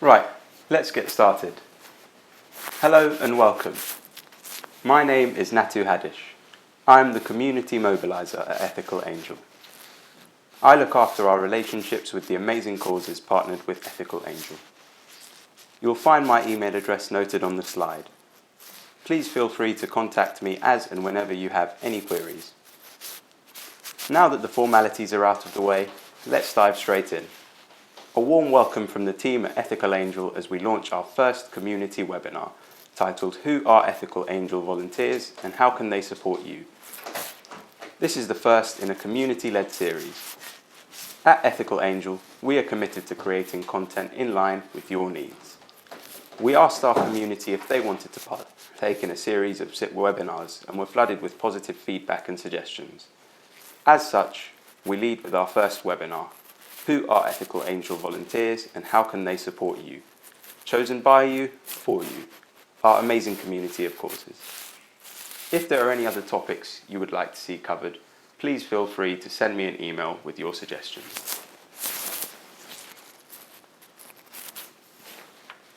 Right, let's get started. Hello and welcome. My name is Natu Hadish. I'm the Community Mobiliser at Ethical Angel. I look after our relationships with the amazing causes partnered with Ethical Angel. You'll find my email address noted on the slide. Please feel free to contact me as and whenever you have any queries. Now that the formalities are out of the way, let's dive straight in. A warm welcome from the team at Ethical Angel as we launch our first community webinar titled Who are Ethical Angel Volunteers and How Can They Support You? This is the first in a community-led series. At Ethical Angel, we are committed to creating content in line with your needs. We asked our community if they wanted to partake in a series of webinars and were flooded with positive feedback and suggestions. As such, we lead with our first webinar, Who are Ethical Angel Volunteers and How Can They Support You? Chosen by you, for you, our amazing community of causes. If there are any other topics you would like to see covered, please feel free to send me an email with your suggestions.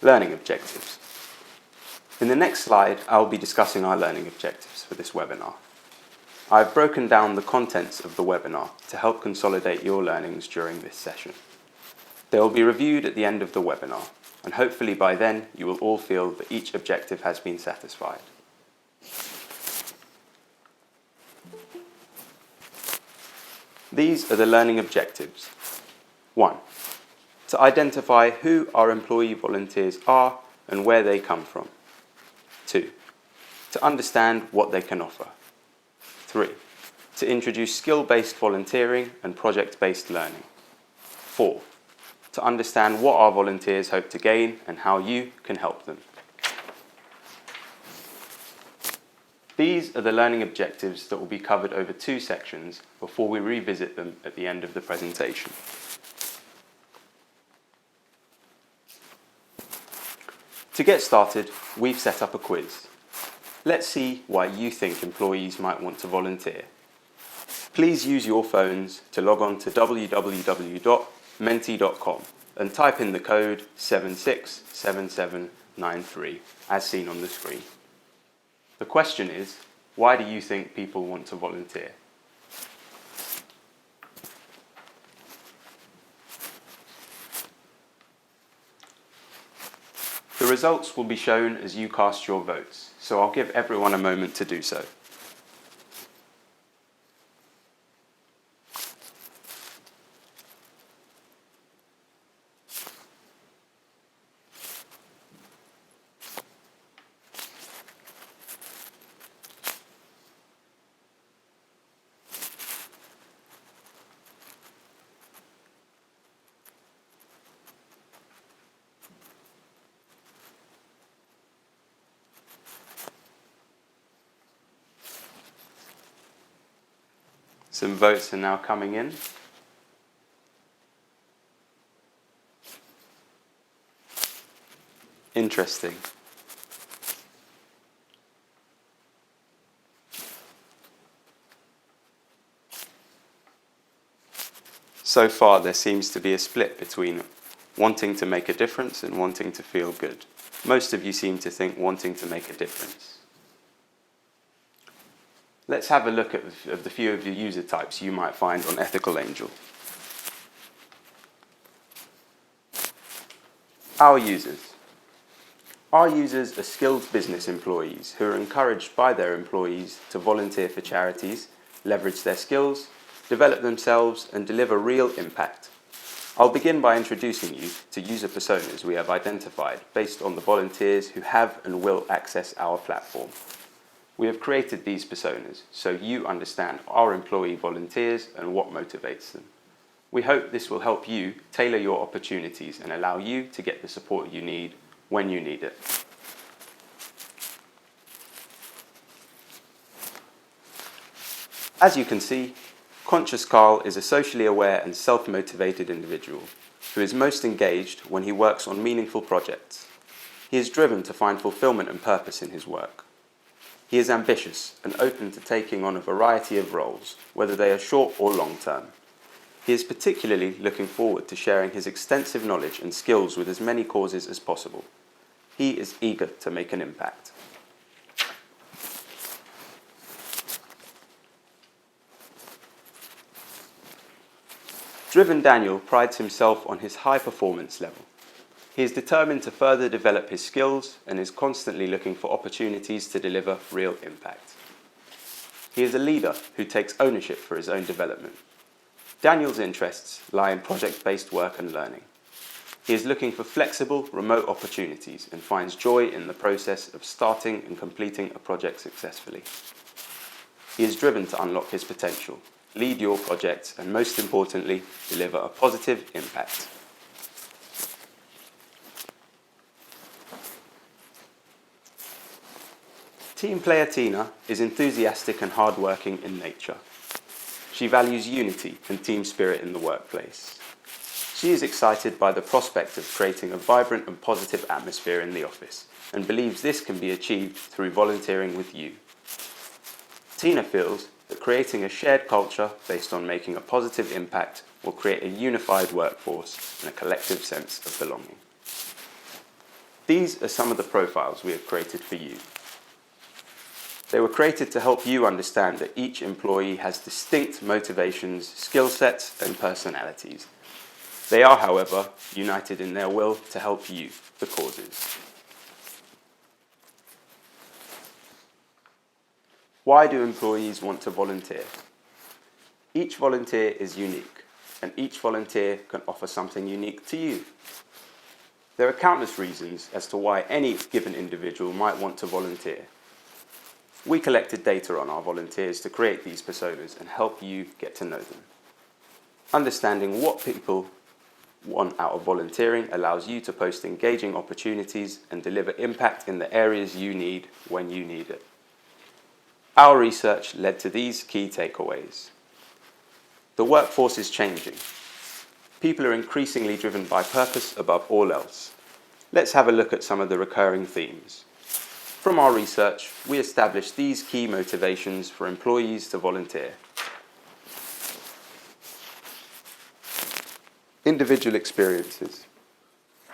Learning objectives. In the next slide, I'll be discussing our learning objectives for this webinar. I've broken down the contents of the webinar to help consolidate your learnings during this session. They will be reviewed at the end of the webinar, and hopefully by then you will all feel that each objective has been satisfied. These are the learning objectives. 1. To identify who our employee volunteers are and where they come from. 2. To understand what they can offer. 3. To introduce skill-based volunteering and project-based learning. 4. To understand what our volunteers hope to gain and how you can help them. These are the learning objectives that will be covered over 2 sections before we revisit them at the end of the presentation. To get started, we've set up a quiz. Let's see why you think employees might want to volunteer. Please use your phones to log on to www.menti.com and type in the code 767793 as seen on the screen. The question is, why do you think people want to volunteer? The results will be shown as you cast your votes, so I'll give everyone a moment to do so. Some votes are now coming in. Interesting. So far, there seems to be a split between wanting to make a difference and wanting to feel good. Most of you seem to think wanting to make a difference. Let's have a look at the few of the user types you might find on Ethical Angel. Our users. Our users are skilled business employees who are encouraged by their employees to volunteer for charities, leverage their skills, develop themselves, and deliver real impact. I'll begin by introducing you to user personas we have identified based on the volunteers who have and will access our platform. We have created these personas so you understand our employee volunteers and what motivates them. We hope this will help you tailor your opportunities and allow you to get the support you need when you need it. As you can see, Conscious Carl is a socially aware and self-motivated individual who is most engaged when he works on meaningful projects. He is driven to find fulfillment and purpose in his work. He is ambitious and open to taking on a variety of roles, whether they are short or long term. He is particularly looking forward to sharing his extensive knowledge and skills with as many causes as possible. He is eager to make an impact. Driven Daniel prides himself on his high performance level. He is determined to further develop his skills and is constantly looking for opportunities to deliver real impact. He is a leader who takes ownership for his own development. Daniel's interests lie in project-based work and learning. He is looking for flexible, remote opportunities and finds joy in the process of starting and completing a project successfully. He is driven to unlock his potential, lead your projects, and most importantly, deliver a positive impact. Team player Tina is enthusiastic and hardworking in nature. She values unity and team spirit in the workplace. She is excited by the prospect of creating a vibrant and positive atmosphere in the office and believes this can be achieved through volunteering with you. Tina feels that creating a shared culture based on making a positive impact will create a unified workforce and a collective sense of belonging. These are some of the profiles we have created for you. They were created to help you understand that each employee has distinct motivations, skill sets, and personalities. They are, however, united in their will to help you, the causes. Why do employees want to volunteer? Each volunteer is unique, and each volunteer can offer something unique to you. There are countless reasons as to why any given individual might want to volunteer. We collected data on our volunteers to create these personas and help you get to know them. Understanding what people want out of volunteering allows you to post engaging opportunities and deliver impact in the areas you need when you need it. Our research led to these key takeaways. The workforce is changing. People are increasingly driven by purpose above all else. Let's have a look at some of the recurring themes. From our research, we established these key motivations for employees to volunteer. Individual experiences.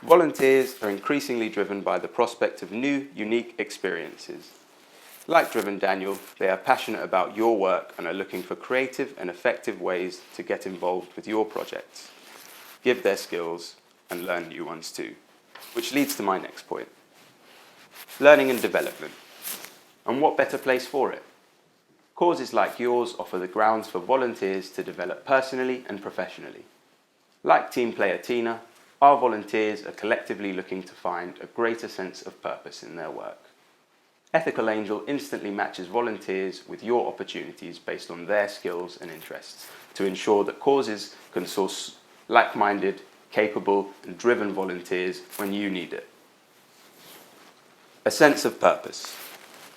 Volunteers are increasingly driven by the prospect of new, unique experiences. Like Driven Daniel, they are passionate about your work and are looking for creative and effective ways to get involved with your projects, give their skills, and learn new ones too. Which leads to my next point. Learning and development. And what better place for it? Causes like yours offer the grounds for volunteers to develop personally and professionally. Like team player Tina, our volunteers are collectively looking to find a greater sense of purpose in their work. Ethical Angel instantly matches volunteers with your opportunities based on their skills and interests to ensure that causes can source like-minded, capable, and driven volunteers when you need it. A sense of purpose.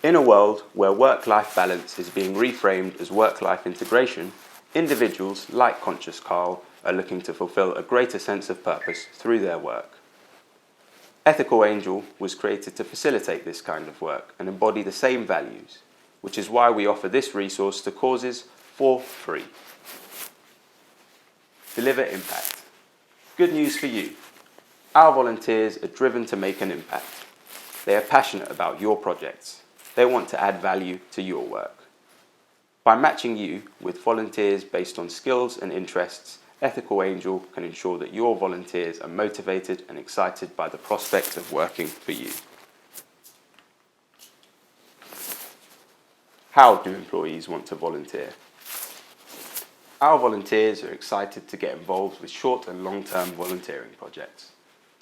In a world where work-life balance is being reframed as work-life integration, individuals like Conscious Carl are looking to fulfill a greater sense of purpose through their work. Ethical Angel was created to facilitate this kind of work and embody the same values, which is why we offer this resource to causes for free. Deliver impact. Good news for you. Our volunteers are driven to make an impact. They are passionate about your projects. They want to add value to your work. By matching you with volunteers based on skills and interests, Ethical Angel can ensure that your volunteers are motivated and excited by the prospect of working for you. How do employees want to volunteer? Our volunteers are excited to get involved with short and long-term volunteering projects.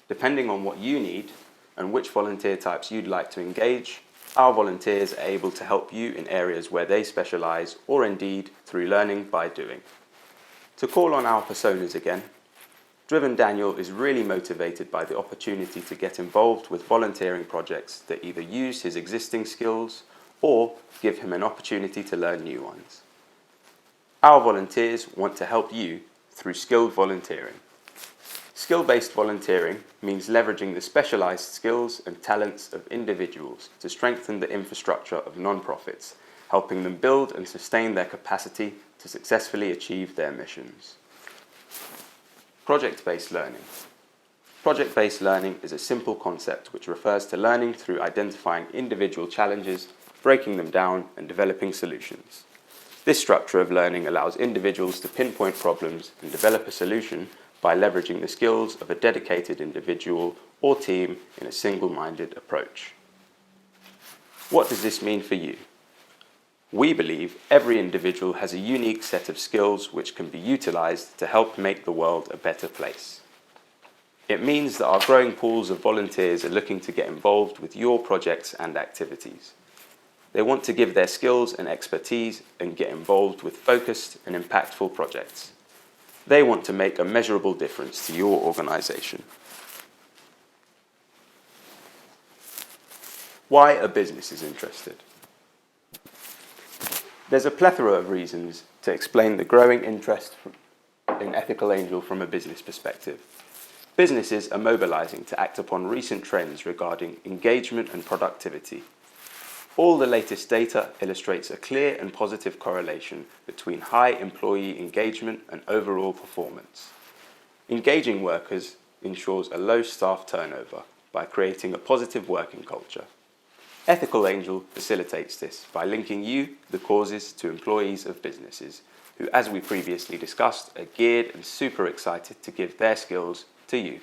Depending on what you need and which volunteer types you'd like to engage, our volunteers are able to help you in areas where they specialise or indeed through learning by doing. To call on our personas again, Driven Daniel is really motivated by the opportunity to get involved with volunteering projects that either use his existing skills or give him an opportunity to learn new ones. Our volunteers want to help you through skilled volunteering. Skill-based volunteering means leveraging the specialised skills and talents of individuals to strengthen the infrastructure of non-profits, helping them build and sustain their capacity to successfully achieve their missions. Project-based learning. Project-based learning is a simple concept which refers to learning through identifying individual challenges, breaking them down, and developing solutions. This structure of learning allows individuals to pinpoint problems and develop a solution by leveraging the skills of a dedicated individual or team in a single-minded approach. What does this mean for you? We believe every individual has a unique set of skills which can be utilised to help make the world a better place. It means that our growing pools of volunteers are looking to get involved with your projects and activities. They want to give their skills and expertise and get involved with focused and impactful projects. They want to make a measurable difference to your organisation. Why are businesses interested? There's a plethora of reasons to explain the growing interest in Ethical Angel from a business perspective. Businesses are mobilising to act upon recent trends regarding engagement and productivity. All the latest data illustrates a clear and positive correlation between high employee engagement and overall performance. Engaging workers ensures a low staff turnover by creating a positive working culture. Ethical Angel facilitates this by linking you, the causes, to employees of businesses who, as we previously discussed, are geared and super excited to give their skills to you.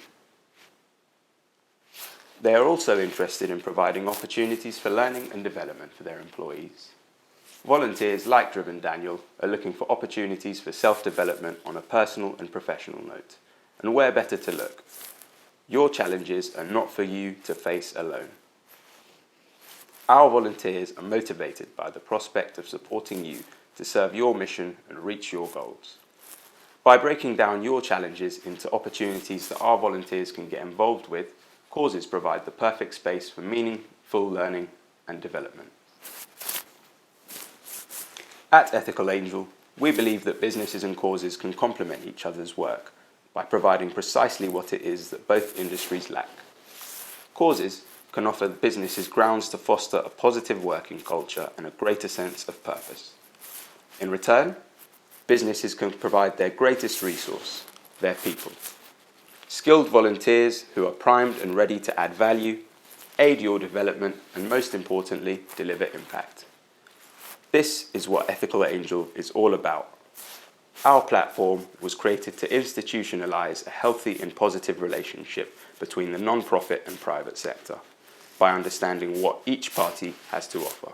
They are also interested in providing opportunities for learning and development for their employees. Volunteers like Driven Daniel are looking for opportunities for self-development on a personal and professional note. And where better to look? Your challenges are not for you to face alone. Our volunteers are motivated by the prospect of supporting you to serve your mission and reach your goals. By breaking down your challenges into opportunities that our volunteers can get involved with, causes provide the perfect space for meaningful learning and development. At Ethical Angel, we believe that businesses and causes can complement each other's work by providing precisely what it is that both industries lack. Causes can offer businesses grounds to foster a positive working culture and a greater sense of purpose. In return, businesses can provide their greatest resource, their people. Skilled volunteers who are primed and ready to add value, aid your development, and most importantly, deliver impact. This is what Ethical Angel is all about. Our platform was created to institutionalize a healthy and positive relationship between the non-profit and private sector by understanding what each party has to offer.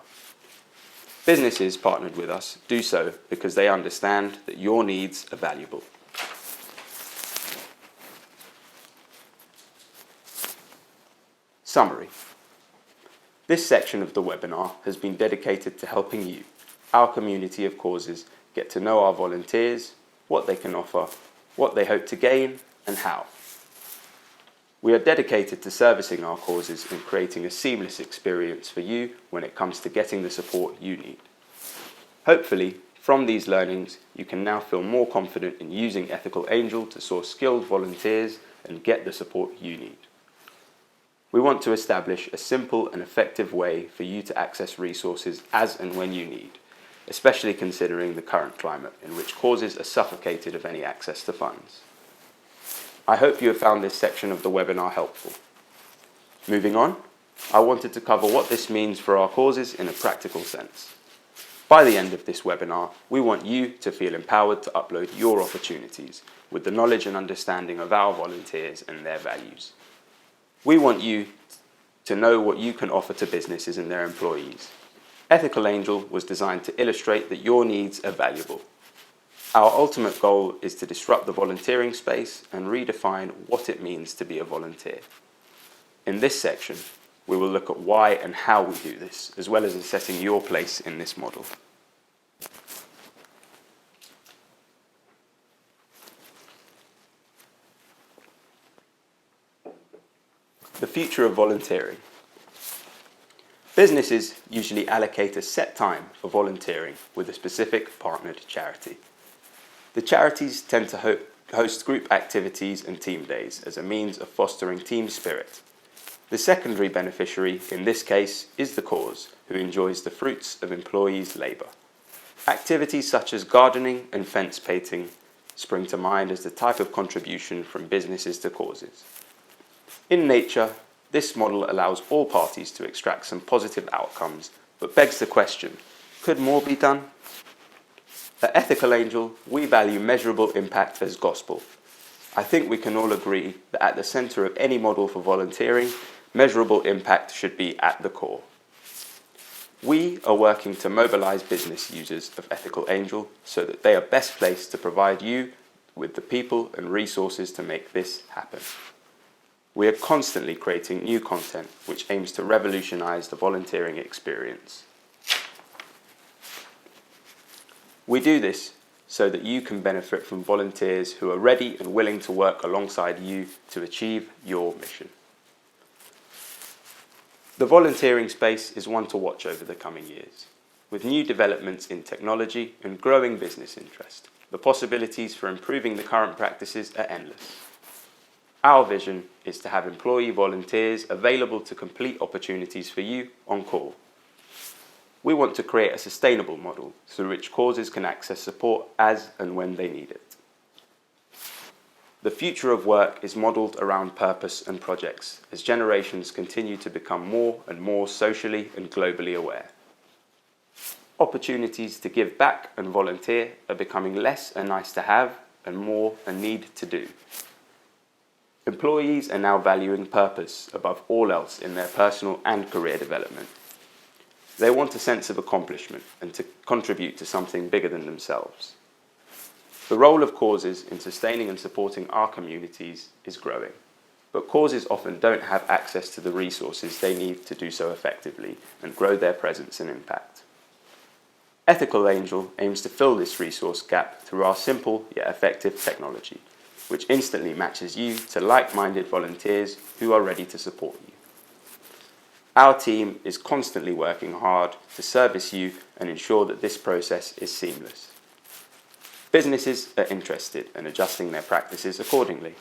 Businesses partnered with us do so because they understand that your needs are valuable. Summary. This section of the webinar has been dedicated to helping you, our community of causes, get to know our volunteers, what they can offer, what they hope to gain, and how. We are dedicated to servicing our causes and creating a seamless experience for you when it comes to getting the support you need. Hopefully, from these learnings, you can now feel more confident in using Ethical Angel to source skilled volunteers and get the support you need. We want to establish a simple and effective way for you to access resources as and when you need, especially considering the current climate in which causes are suffocated of any access to funds. I hope you have found this section of the webinar helpful. Moving on, I wanted to cover what this means for our causes in a practical sense. By the end of this webinar, we want you to feel empowered to upload your opportunities with the knowledge and understanding of our volunteers and their values. We want you to know what you can offer to businesses and their employees. Ethical Angel was designed to illustrate that your needs are valuable. Our ultimate goal is to disrupt the volunteering space and redefine what it means to be a volunteer. In this section, we will look at why and how we do this, as well as assessing your place in this model. The future of volunteering. Businesses usually allocate a set time for volunteering with a specific partnered charity. The charities tend to host group activities and team days as a means of fostering team spirit. The secondary beneficiary in this case is the cause, who enjoys the fruits of employees' labour. Activities such as gardening and fence painting spring to mind as the type of contribution from businesses to causes. In nature, this model allows all parties to extract some positive outcomes, but begs the question, could more be done? At Ethical Angel, we value measurable impact as gospel. I think we can all agree that at the centre of any model for volunteering, measurable impact should be at the core. We are working to mobilise business users of Ethical Angel so that they are best placed to provide you with the people and resources to make this happen. We are constantly creating new content which aims to revolutionise the volunteering experience. We do this so that you can benefit from volunteers who are ready and willing to work alongside you to achieve your mission. The volunteering space is one to watch over the coming years. With new developments in technology and growing business interest, the possibilities for improving the current practices are endless. Our vision is to have employee volunteers available to complete opportunities for you on call. We want to create a sustainable model through which causes can access support as and when they need it. The future of work is modelled around purpose and projects as generations continue to become more and more socially and globally aware. Opportunities to give back and volunteer are becoming less a nice to have and more a need to do. Employees are now valuing purpose above all else in their personal and career development. They want a sense of accomplishment and to contribute to something bigger than themselves. The role of causes in sustaining and supporting our communities is growing, but causes often don't have access to the resources they need to do so effectively and grow their presence and impact. Ethical Angel aims to fill this resource gap through our simple yet effective technology, which instantly matches you to like-minded volunteers who are ready to support you. Our team is constantly working hard to service you and ensure that this process is seamless. Businesses are interested in adjusting their practices accordingly.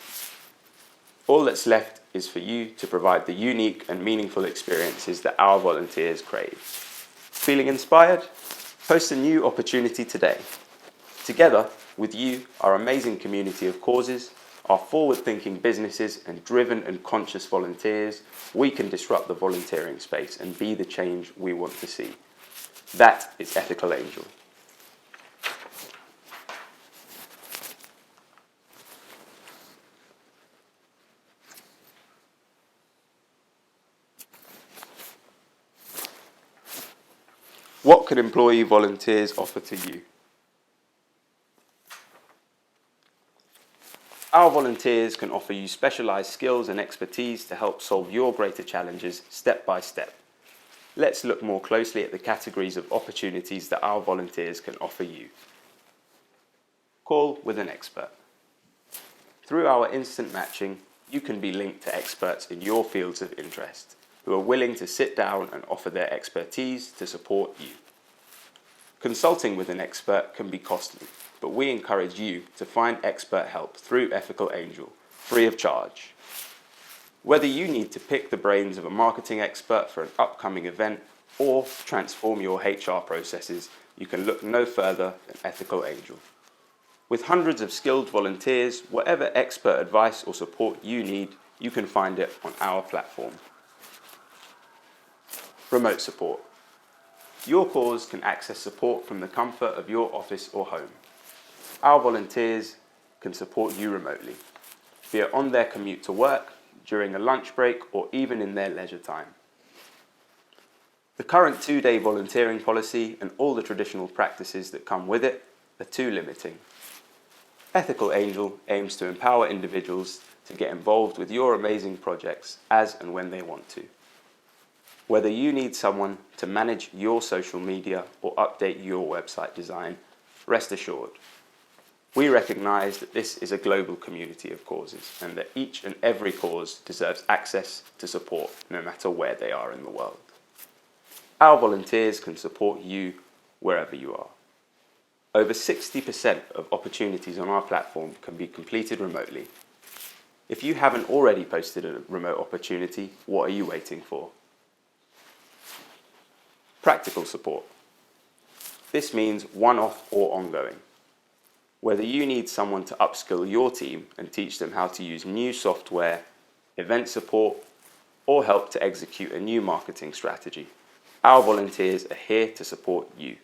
All that's left is for you to provide the unique and meaningful experiences that our volunteers crave. Feeling inspired? Post a new opportunity today. Together with you, our amazing community of causes, our forward-thinking businesses and driven and conscious volunteers, we can disrupt the volunteering space and be the change we want to see. That is Ethical Angel. What can employee volunteers offer to you? Our volunteers can offer you specialised skills and expertise to help solve your greater challenges step by step. Let's look more closely at the categories of opportunities that our volunteers can offer you. Call with an expert. Through our instant matching, you can be linked to experts in your fields of interest who are willing to sit down and offer their expertise to support you. Consulting with an expert can be costly, but we encourage you to find expert help through Ethical Angel, free of charge. Whether you need to pick the brains of a marketing expert for an upcoming event or transform your HR processes, you can look no further than Ethical Angel. With hundreds of skilled volunteers, whatever expert advice or support you need, you can find it on our platform. Remote support. Your cause can access support from the comfort of your office or home. Our volunteers can support you remotely, be it on their commute to work, during a lunch break, or even in their leisure time. The current 2-day volunteering policy and all the traditional practices that come with it are too limiting. Ethical Angel aims to empower individuals to get involved with your amazing projects as and when they want to. Whether you need someone to manage your social media or update your website design, rest assured, we recognise that this is a global community of causes and that each and every cause deserves access to support no matter where they are in the world. Our volunteers can support you wherever you are. Over 60% of opportunities on our platform can be completed remotely. If you haven't already posted a remote opportunity, what are you waiting for? Practical support. This means one-off or ongoing. Whether you need someone to upskill your team and teach them how to use new software, event support, or help to execute a new marketing strategy, our volunteers are here to support you.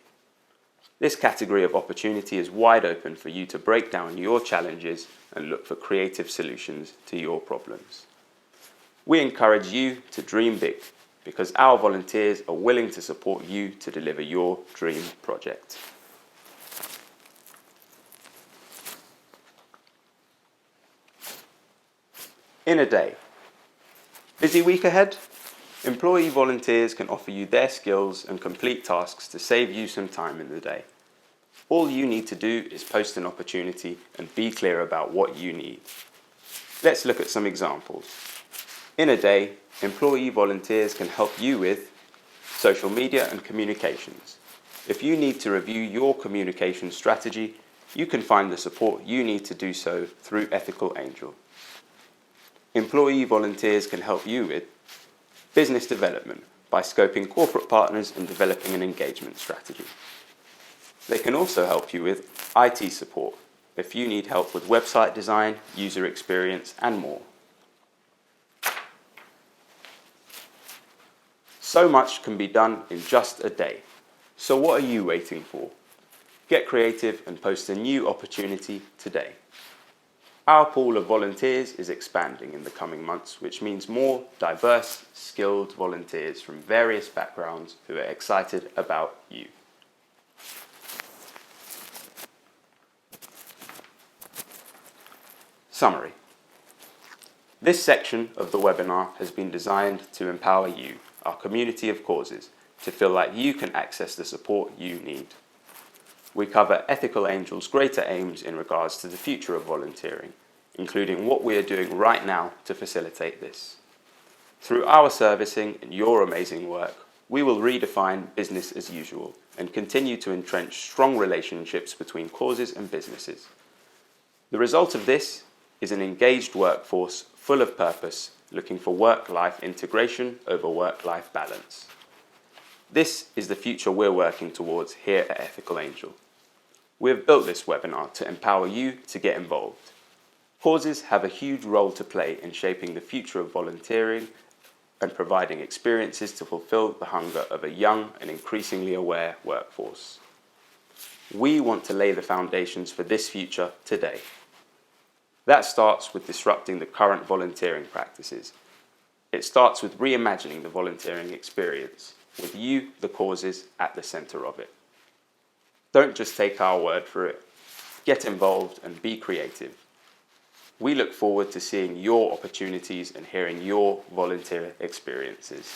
This category of opportunity is wide open for you to break down your challenges and look for creative solutions to your problems. We encourage you to dream big because our volunteers are willing to support you to deliver your dream project. In a day. Busy week ahead? Employee volunteers can offer you their skills and complete tasks to save you some time in the day. All you need to do is post an opportunity and be clear about what you need. Let's look at some examples. In a day, employee volunteers can help you with social media and communications. If you need to review your communication strategy, you can find the support you need to do so through Ethical Angel. Employee volunteers can help you with business development by scoping corporate partners and developing an engagement strategy. They can also help you with IT support if you need help with website design, user experience, and more. So much can be done in just a day. So what are you waiting for? Get creative and post a new opportunity today. Our pool of volunteers is expanding in the coming months, which means more diverse, skilled volunteers from various backgrounds who are excited about you. Summary. This section of the webinar has been designed to empower you, our community of causes, to feel like you can access the support you need. We cover Ethical Angel's greater aims in regards to the future of volunteering, including what we are doing right now to facilitate this. Through our servicing and your amazing work, we will redefine business as usual and continue to entrench strong relationships between causes and businesses. The result of this is an engaged workforce full of purpose, looking for work-life integration over work-life balance. This is the future we're working towards here at Ethical Angel. We have built this webinar to empower you to get involved. Causes have a huge role to play in shaping the future of volunteering and providing experiences to fulfill the hunger of a young and increasingly aware workforce. We want to lay the foundations for this future today. That starts with disrupting the current volunteering practices. It starts with reimagining the volunteering experience, with you, the causes, at the centre of it. Don't just take our word for it. Get involved and be creative. We look forward to seeing your opportunities and hearing your volunteer experiences.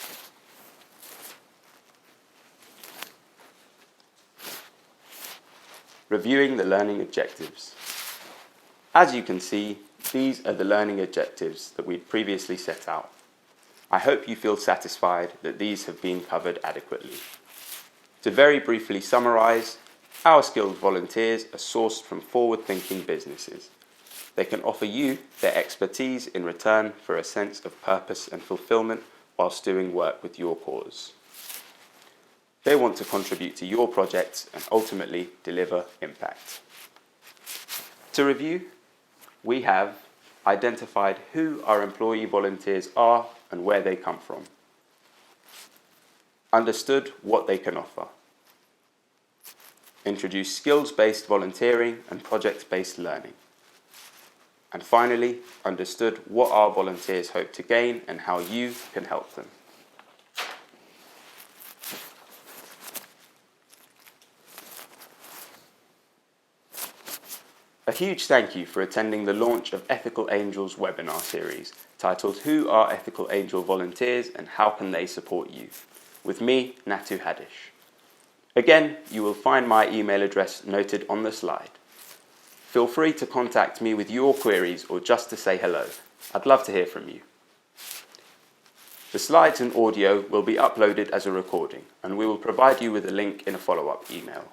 Reviewing the learning objectives. As you can see, these are the learning objectives that we'd previously set out. I hope you feel satisfied that these have been covered adequately. To very briefly summarise, our skilled volunteers are sourced from forward-thinking businesses. They can offer you their expertise in return for a sense of purpose and fulfillment whilst doing work with your cause. They want to contribute to your projects and ultimately deliver impact. To review, we have identified who our employee volunteers are and where they come from, understood what they can offer, introduced skills-based volunteering and project-based learning, and finally, understood what our volunteers hope to gain and how you can help them. A huge thank you for attending the launch of Ethical Angel's webinar series, titled Who Are Ethical Angel Volunteers and How Can They Support You? With me, Natu Hadish. Again, you will find my email address noted on the slide. Feel free to contact me with your queries or just to say hello. I'd love to hear from you. The slides and audio will be uploaded as a recording, and we will provide you with a link in a follow-up email.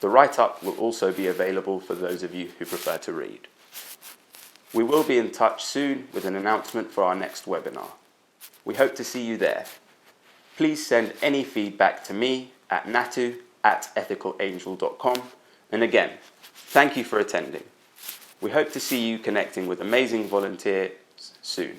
The write-up will also be available for those of you who prefer to read. We will be in touch soon with an announcement for our next webinar. We hope to see you there. Please send any feedback to me at natu@ethicalangel.com. And again, Thank you for attending. We hope to see you connecting with amazing volunteers soon.